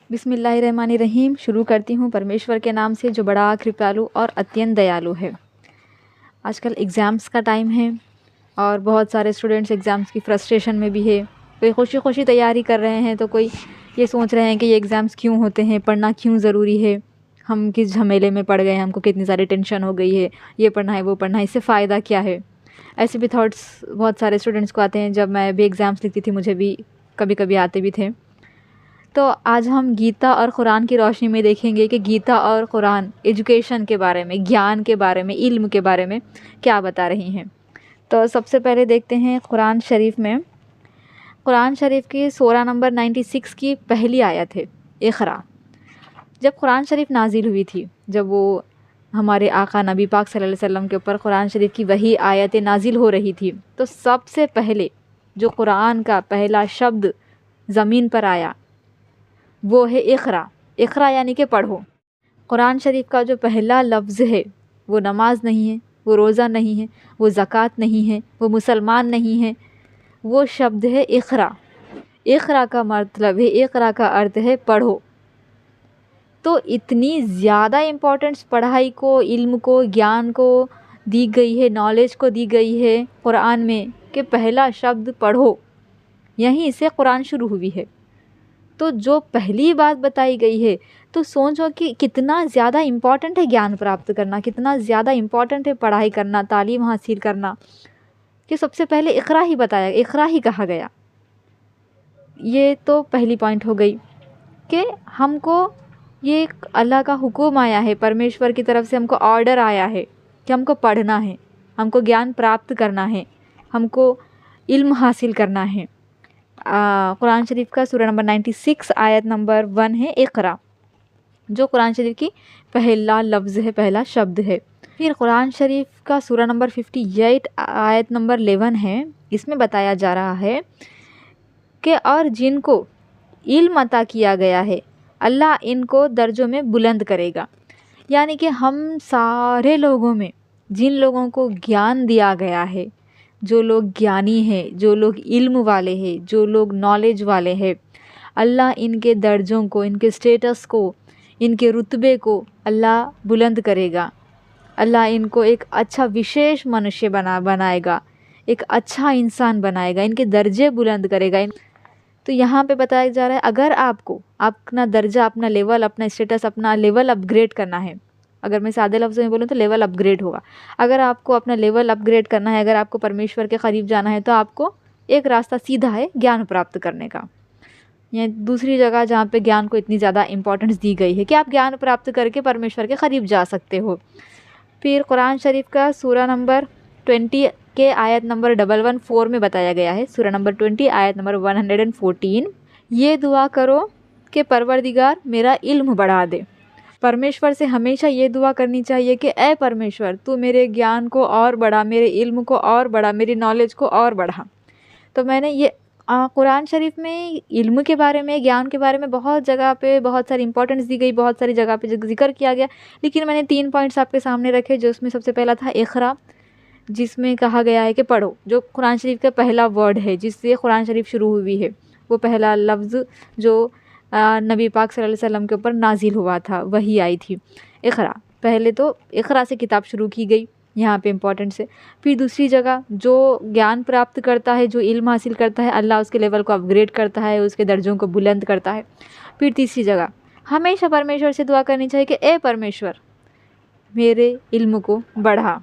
बिस्मिल्लाहिर्रहमानिर्रहीम। शुरू करती हूँ परमेश्वर के नाम से जो बड़ा कृपालु और अत्यंत दयालु है। आजकल एग्ज़ाम्स का टाइम है और बहुत सारे स्टूडेंट्स एग्ज़ाम्स की फ्रस्ट्रेशन में भी है। कोई खुशी खुशी तैयारी कर रहे हैं तो कोई ये सोच रहे हैं कि ये एग्ज़ाम्स क्यों होते हैं, पढ़ना क्यों ज़रूरी है, हम किस झमेले में पड़ गए, हमको कितनी सारी टेंशन हो गई है, ये पढ़ना है वो पढ़ना है, इससे फ़ायदा क्या है। ऐसे भी थॉट्स बहुत सारे स्टूडेंट्स को आते हैं। जब मैं भी एग्ज़ाम्स लिखती थी मुझे भी कभी कभी आते भी थे। तो आज हम गीता और कुरान की रोशनी में देखेंगे कि गीता और कुरान एजुकेशन के बारे में, ज्ञान के बारे में, इल्म के बारे में क्या बता रही हैं। तो सबसे पहले देखते हैं कुरान शरीफ में। कुरान शरीफ की सूरा नंबर 96 की पहली आयत है इक़रा। जब कुरान शरीफ नाजिल हुई थी, जब वो हमारे आका नबी पाक सल्लल्लाहु अलैहि वसल्लम के ऊपर कुरान शरीफ की वही आयतें नाजिल हो रही थी, तो सबसे पहले जो कुरान का पहला शब्द ज़मीन पर आया वो है इक़रा। इक़रा यानी कि पढ़ो। कुरान शरीफ का जो पहला लफ्ज़ है वो नमाज नहीं है, वो रोज़ा नहीं है, वो ज़कात नहीं है, वो मुसलमान नहीं है, वो शब्द है इक़रा। इक़रा का मतलब है, इक़रा का अर्थ है पढ़ो। तो इतनी ज़्यादा इम्पोर्टेंस पढ़ाई को, इल्म को, ज्ञान को दी गई है, नॉलेज को दी गई है कुरान में कि पहला शब्द पढ़ो, यहीं से कुरान शुरू हुई है। तो जो पहली बात बताई गई है, तो सोचो कि कितना ज़्यादा इम्पॉर्टेंट है ज्ञान प्राप्त करना, कितना ज़्यादा इम्पॉर्टेंट है पढ़ाई करना, तालीम हासिल करना, कि सबसे पहले इक़रा ही बताया, इक़रा ही कहा गया। ये तो पहली पॉइंट हो गई कि हमको ये अल्लाह का हुक्म आया है, परमेश्वर की तरफ से हमको ऑर्डर आया है कि हमको पढ़ना है, हमको ज्ञान प्राप्त करना है, हमको इल्म हासिल करना है। कुरान शरीफ का सूरा नंबर 96 आयत नंबर 1 है इक़रा, जो कुरान शरीफ की पहला लफ्ज़ है, पहला शब्द है। फिर कुरान शरीफ का सूरा नंबर 58 आयत नंबर 11 है। इसमें बताया जा रहा है कि और जिनको इल्म अता किया गया है अल्लाह इनको दर्जों में बुलंद करेगा। यानी कि हम सारे लोगों में जिन लोगों को ज्ञान दिया गया है, जो लोग ज्ञानी हैं, जो लोग इल्म वाले हैं, जो लोग नॉलेज वाले हैं, अल्लाह इनके दर्जों को, इनके स्टेटस को, इनके रुतबे को अल्लाह बुलंद करेगा। अल्लाह इनको एक अच्छा विशेष मनुष्य बनाएगा, एक अच्छा इंसान बनाएगा, इनके दर्जे बुलंद करेगा। तो यहाँ पे बताया जा रहा है अगर आपको अपना दर्जा, अपना लेवल, अपना स्टेटस, अपना लेवल अपग्रेड करना है, अगर मैं सादे लफ्ज़ों में बोलूँ तो लेवल अपग्रेड होगा। अगर आपको अपना लेवल अपग्रेड करना है, अगर आपको परमेश्वर के करीब जाना है, तो आपको एक रास्ता सीधा है ज्ञान प्राप्त करने का। यह दूसरी जगह जहाँ पे ज्ञान को इतनी ज़्यादा इम्पोर्टेंस दी गई है कि आप ज्ञान प्राप्त करके परमेश्वर के करीब जा सकते हो। फिर कुरान शरीफ का सूरा नंबर 20 के आयत नंबर 114 में बताया गया है। सूरा नंबर 20 आयत नंबर 114, ये दुआ करो कि परवरदिगार मेरा इल्म बढ़ा दे। परमेश्वर से हमेशा ये दुआ करनी चाहिए कि ए परमेश्वर तू मेरे ज्ञान को और बढ़ा, मेरे इल्म को और बढ़ा, मेरी नॉलेज को और बढ़ा। तो मैंने ये कुरान शरीफ में इल्म के बारे में, ज्ञान के बारे में बहुत जगह पे बहुत सारी इंपॉर्टेंस दी गई, बहुत सारी जगह पे जिक्र किया गया, लेकिन मैंने 3 पॉइंट्स आपके सामने रखे। जो उसमें सबसे पहला था इक़रा, जिसमें कहा गया है कि पढ़ो, जो कुरान शरीफ का पहला वर्ड है जिससे कुरान शरीफ शुरू हुई है, वो पहला लफ्ज़ जो नबी पाक सल्लल्लाहु अलैहि वसल्लम के ऊपर नाजिल हुआ था वही आई थी इक़रा। पहले तो इक़रा से किताब शुरू की गई, यहाँ पे इम्पोर्टेंट से। फिर दूसरी जगह जो ज्ञान प्राप्त करता है, जो इल्म हासिल करता है, अल्लाह उसके लेवल को अपग्रेड करता है, उसके दर्जों को बुलंद करता है। फिर तीसरी जगह हमेशा परमेश्वर से दुआ करनी चाहिए कि ए परमेश्वर मेरे इल्म को बढ़ा।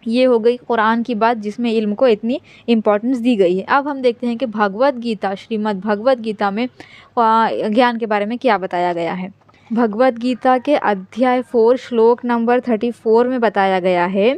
ये हो गई कुरान की बात जिसमें इल्म को इतनी इम्पोर्टेंस दी गई है। अब हम देखते हैं कि भगवत गीता, श्रीमद् भगवत गीता में ज्ञान के बारे में क्या बताया गया है। भगवत गीता के अध्याय 4 श्लोक नंबर 34 में बताया गया है,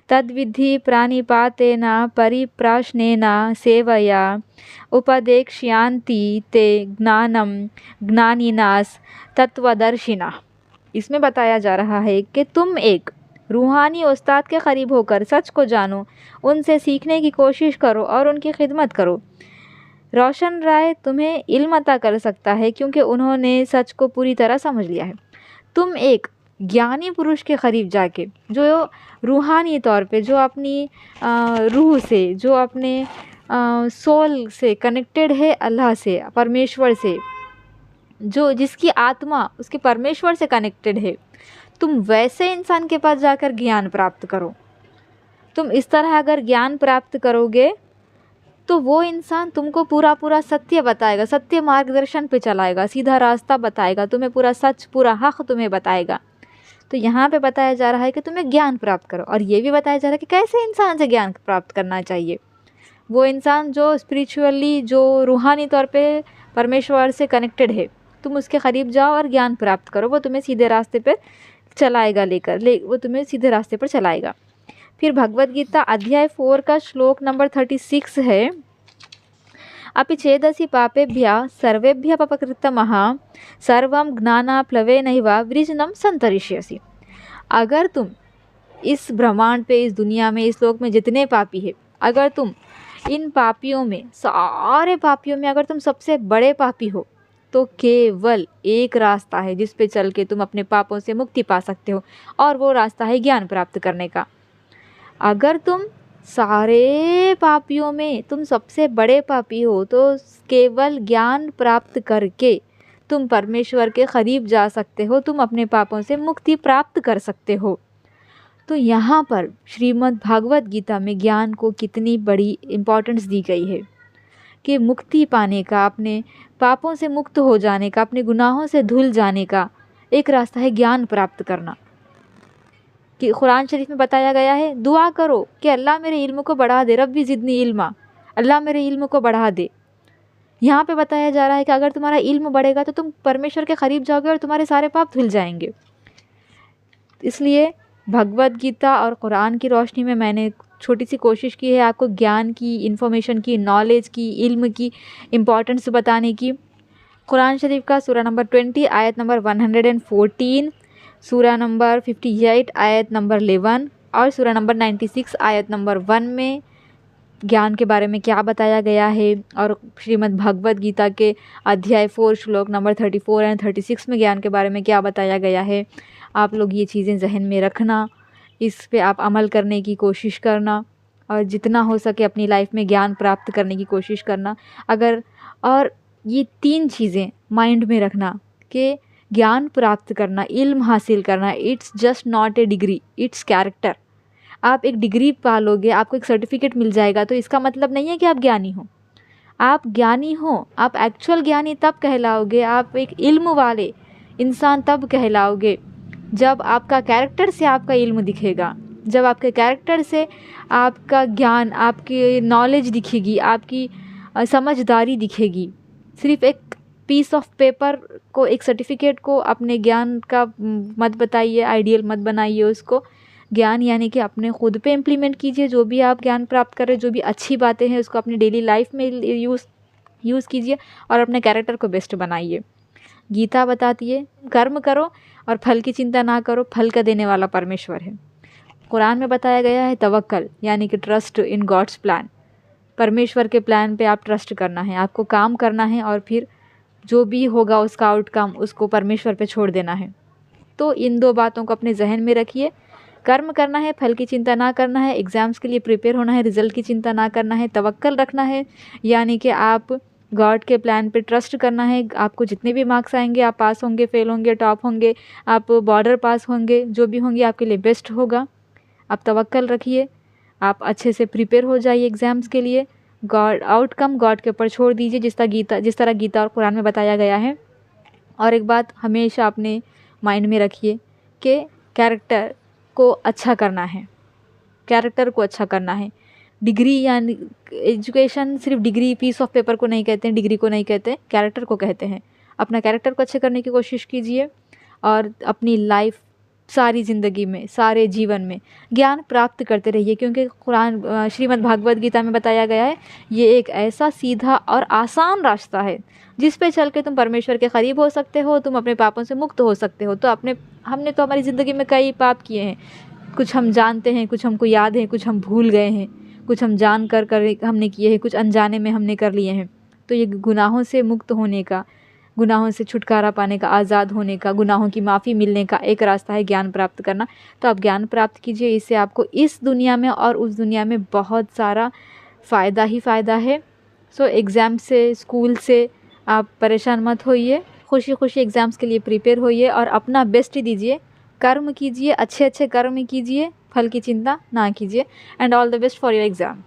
तद्विधि प्राणिपातेन परिप्रश्नेन सेवया उपदेक्ष्यन्ति ते ज्ञानम ज्ञानिनास तत्वदर्शिना। इसमें बताया जा रहा है कि तुम एक रूहानी उस्ताद के करीब होकर सच को जानो, उनसे सीखने की कोशिश करो और उनकी खिदमत करो। रोशन राय तुम्हें इल्म अता कर सकता है क्योंकि उन्होंने सच को पूरी तरह समझ लिया है। तुम एक ज्ञानी पुरुष के करीब जाके, जो रूहानी तौर पे, जो अपनी रूह से, जो अपने सोल से कनेक्टेड है, अल्लाह से, परमेश्वर से, जो जिसकी आत्मा उसके परमेश्वर से कनेक्टेड है, तुम वैसे इंसान के पास जाकर ज्ञान प्राप्त करो। तुम इस तरह अगर ज्ञान प्राप्त करोगे तो वो इंसान तुमको पूरा पूरा सत्य बताएगा, सत्य मार्गदर्शन पे चलाएगा, सीधा रास्ता बताएगा, तुम्हें पूरा सच पूरा हक तुम्हें बताएगा। तो यहाँ पे बताया जा रहा है कि तुम्हें ज्ञान प्राप्त करो, और ये भी बताया जा रहा है कि कैसे इंसान से ज्ञान प्राप्त करना चाहिए। वो इंसान जो स्पिरिचुअली, जो रूहानी तौर पे परमेश्वर से कनेक्टेड है, तुम उसके करीब जाओ और ज्ञान प्राप्त करो, वो तुम्हें सीधे रास्ते पर चलाएगा, वो तुम्हें सीधे रास्ते पर चलाएगा। फिर भगवद गीता अध्याय 4 का श्लोक नंबर 36 है, अपि चेदसि पापेभ्यः सर्वेभ्यः पापकृत्तमः सर्वं ज्ञानाप्लवेनैव वृजनं सन्तरिष्यसि। अगर तुम इस ब्रह्मांड पे, इस दुनिया में, इस लोक में जितने पापी है, अगर तुम इन पापियों में, सारे पापियों में अगर तुम सबसे बड़े पापी हो, तो केवल एक रास्ता है जिस पे चल के तुम अपने पापों से मुक्ति पा सकते हो, और वो रास्ता है ज्ञान प्राप्त करने का। अगर तुम सारे पापियों में तुम सबसे बड़े पापी हो, तो केवल ज्ञान प्राप्त करके तुम परमेश्वर के करीब जा सकते हो, तुम अपने पापों से मुक्ति प्राप्त कर सकते हो। तो यहाँ पर श्रीमद् भागवत गीता में ज्ञान को कितनी बड़ी इम्पोर्टेंस दी गई है कि मुक्ति पाने का, अपने पापों से मुक्त हो जाने का, अपने गुनाहों से धुल जाने का एक रास्ता है ज्ञान प्राप्त करना। कि कुरान शरीफ में बताया गया है, दुआ करो कि अल्लाह मेरे इल्म को बढ़ा दे, रब्बी ज़िदनी इल्मा, अल्लाह मेरे इल्म को बढ़ा दे। यहाँ पे बताया जा रहा है कि अगर तुम्हारा इल्म बढ़ेगा तो तुम परमेश्वर के करीब जाओगे और तुम्हारे सारे पाप धुल जाएंगे। इसलिए भगवद गीता और कुरान की रोशनी में मैंने छोटी सी कोशिश की है आपको ज्ञान की, इन्फॉर्मेशन की, नॉलेज की, इल्म की इम्पॉर्टेंस बताने की। कुरान शरीफ का सूरा नंबर 20 आयत नंबर 114, सूरा नंबर 58 आयत नंबर 11 और सूरा नंबर 96 आयत नंबर 1 में ज्ञान के बारे में क्या बताया गया है, और श्रीमद् भगवद गीता के अध्याय 4 श्लोक नंबर 34 एंड 36 में ज्ञान के बारे में क्या बताया गया है। आप लोग ये चीज़ें जहन में रखना, इस पे आप अमल करने की कोशिश करना, और जितना हो सके अपनी लाइफ में ज्ञान प्राप्त करने की कोशिश करना। और ये 3 चीज़ें माइंड में रखना कि ज्ञान प्राप्त करना, इल्म हासिल करना, it's just not a degree, it's character. आप एक डिग्री पा लोगे, आपको एक सर्टिफिकेट मिल जाएगा, तो इसका मतलब नहीं है कि आप ज्ञानी हो। आप ज्ञानी हो, आप एक्चुअल ज्ञानी तब कहलाओगे, आप एक इल्म वाले इंसान तब कहलाओगे जब आपका कैरेक्टर से आपका इल्म दिखेगा, जब आपके कैरेक्टर से आपका ज्ञान, आपकी नॉलेज दिखेगी, आपकी समझदारी दिखेगी। सिर्फ एक पीस ऑफ पेपर को, एक सर्टिफिकेट को अपने ज्ञान का मत बताइए, आइडियल मत बनाइए उसको। ज्ञान यानी कि अपने खुद पे इम्प्लीमेंट कीजिए, जो भी आप ज्ञान प्राप्त कर रहे हैं, जो भी अच्छी बातें हैं उसको अपनी डेली लाइफ में यूज़ कीजिए और अपने कैरेक्टर को बेस्ट बनाइए। गीता बताती है कर्म करो और फल की चिंता ना करो, फल का देने वाला परमेश्वर है। कुरान में बताया गया है तवक्कल यानी कि ट्रस्ट इन गॉड्स प्लान, परमेश्वर के प्लान पे आप ट्रस्ट करना है, आपको काम करना है और फिर जो भी होगा उसका आउटकम उसको परमेश्वर पे छोड़ देना है। तो इन 2 बातों को अपने जहन में रखिए, कर्म करना है, फल की चिंता ना करना है, एग्ज़ाम्स के लिए प्रिपेयर होना है, रिज़ल्ट की चिंता ना करना है, तवक्कल रखना है यानी कि आप गॉड के प्लान पे ट्रस्ट करना है। आपको जितने भी मार्क्स आएंगे, आप पास होंगे, फेल होंगे, टॉप होंगे, आप बॉर्डर पास होंगे, जो भी होंगे आपके लिए बेस्ट होगा। आप तवक्कल रखिए, आप अच्छे से प्रिपेयर हो जाइए एग्ज़ाम्स के लिए। आउटकम गॉड के ऊपर छोड़ दीजिए, जिस तरह गीता और कुरान में बताया गया है। और एक बात हमेशा अपने माइंड में रखिए कि कैरेक्टर को अच्छा करना है, कैरेक्टर को अच्छा करना है। डिग्री यानी एजुकेशन सिर्फ डिग्री, पीस ऑफ पेपर को नहीं कहते हैं, डिग्री को नहीं कहते हैं, कैरेक्टर को कहते हैं। अपना कैरेक्टर को अच्छे करने की कोशिश कीजिए और अपनी लाइफ, सारी ज़िंदगी में, सारे जीवन में ज्ञान प्राप्त करते रहिए, क्योंकि कुरान श्रीमद् भागवत गीता में बताया गया है ये एक ऐसा सीधा और आसान रास्ता है जिस पे चल के तुम परमेश्वर के करीब हो सकते हो, तुम अपने पापों से मुक्त हो सकते हो। तो हमने तो हमारी ज़िंदगी में कई पाप किए हैं, कुछ हम जानते हैं, कुछ हमको याद है, कुछ हम भूल गए हैं, कुछ हम जान कर हमने किए हैं, कुछ अनजाने में हमने कर लिए हैं। तो ये गुनाहों से मुक्त होने का, गुनाहों से छुटकारा पाने का, आज़ाद होने का, गुनाहों की माफ़ी मिलने का एक रास्ता है ज्ञान प्राप्त करना। तो आप ज्ञान प्राप्त कीजिए, इससे आपको इस दुनिया में और उस दुनिया में बहुत सारा फ़ायदा ही फ़ायदा है। सो एग्ज़ाम से, स्कूल से आप परेशान मत होइए, खुशी खुशी एग्ज़ाम्स के लिए प्रिपेयर होइए और अपना बेस्ट दीजिए, कर्म कीजिए, अच्छे अच्छे कर्म कीजिए, फल की चिंता ना कीजिए। And all the best for your exam.